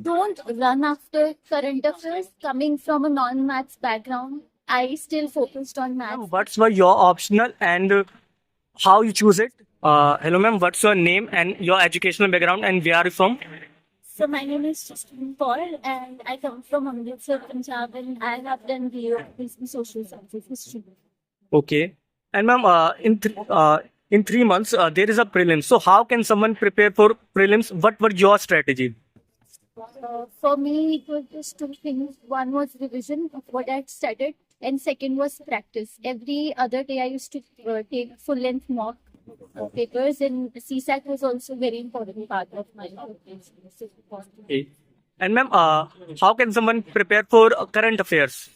don't run after current affairs. Coming from a non-maths background, I still focused on maths. What's your optional and how you choose it? Hello, ma'am. What's your name and your educational background and where are you from? So my name is Justine Paul and I come from Amritsar, Punjab, and I have done BA in social sciences history. Okay. And ma'am, in 3 months there is a prelim. So how can someone prepare for prelims? What were your strategy? For me, it was just two things. One was revision of what I had studied, and second was practice. Every other day, I used to take full length mock papers, and CSAT was also a very important part of my preparation. Okay. And ma'am, how can someone prepare for current affairs?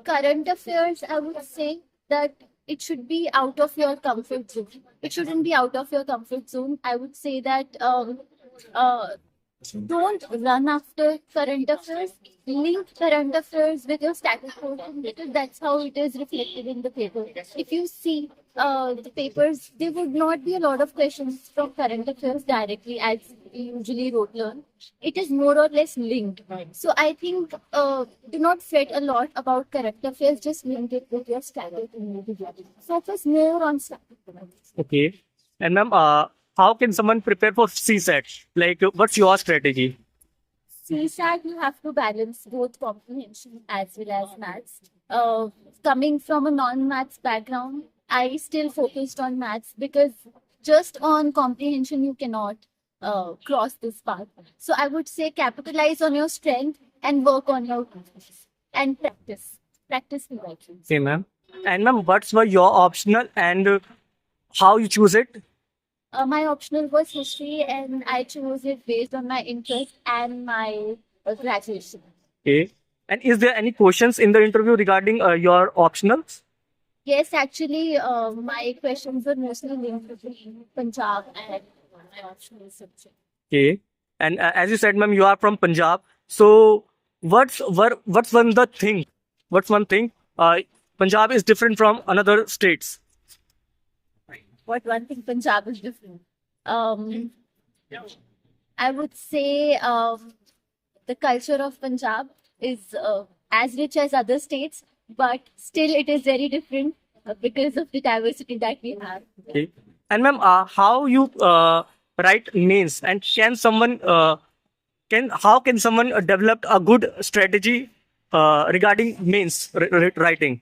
Current affairs, I would say that it should be out of your comfort zone. It shouldn't be out of your comfort zone. I would say that uh, don't run after current affairs. Link current affairs with your static portion because that's how it is reflected in the paper. If you see the papers, there would not be a lot of questions from current affairs directly as we usually wrote learn. It is more or less linked. So I think do not fret a lot about current affairs. Just link it with your static. Focus more on static. Okay. And ma'am, how can someone prepare for CSAT? Like, what's your strategy? CSAT, you have to balance both comprehension as well as maths. Coming from a non-maths background, I still focused on maths because just on comprehension you cannot cross this path. So I would say capitalize on your strength and work on your weakness and practice. Practice the right things. Okay, ma'am. And ma'am, what's were your optional and how you choose it? My optional was history, and I chose it based on my interest and my graduation. Okay. And is there any questions in the interview regarding your optionals? Yes, actually, my questions were mostly linked to Punjab and my optional subject. Okay. And as you said, ma'am, you are from Punjab. So what's one thing Punjab is different from another states? What one thing Punjab is different? Um, I would say the culture of Punjab is as rich as other states, but still it is very different because of the diversity that we have. Okay. And ma'am, how you write mains and how can someone develop a good strategy regarding mains writing?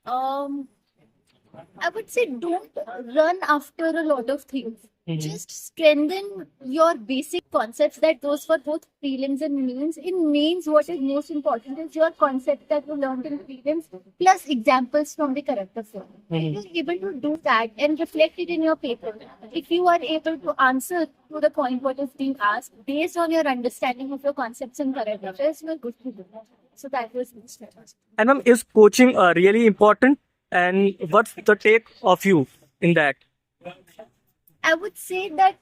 Um, I would say don't run after a lot of things. Just strengthen your basic concepts that goes for both prelims and mains. In mains, what is most important is your concept that you learned in prelims plus examples from the current affair. If you're able to do that and reflect it in your paper, if you are able to answer to the point what is being asked based on your understanding of your concepts in current affairs, you are good to do. So that was my strategy. And ma'am, is coaching really important? And what's the take of you in that? I would say that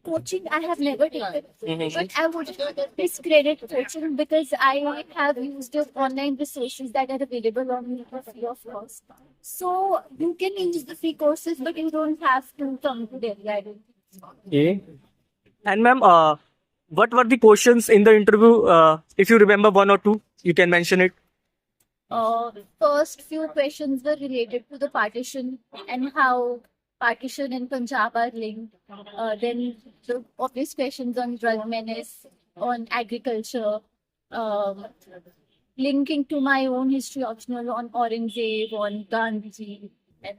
coaching I have never taken, but I would discredit coaching because I have used the online resources that are available on me for free of cost. So you can use the free courses, but you don't have to come to Delhi. I don't think so. Okay. And ma'am, what were the questions in the interview? If you remember one or two, you can mention it. First few questions were related to the partition and how partition and Punjab are linked. Then the obvious questions on drug menace, on agriculture, um, linking to my own history optional on Aurangzeb, on Gandhi, and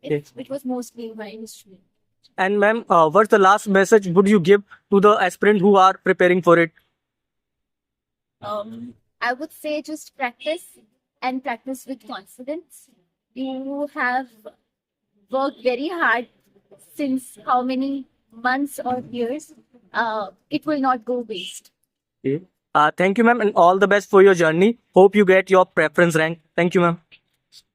it was mostly my history. And ma'am, what's the last message would you give to the aspirant who are preparing for it? I would say just practice and practice with confidence. You have worked very hard since how many months or years. It will not go waste. Okay. Thank you, ma'am, and all the best for your journey. Hope you get your preference rank. Thank you, ma'am.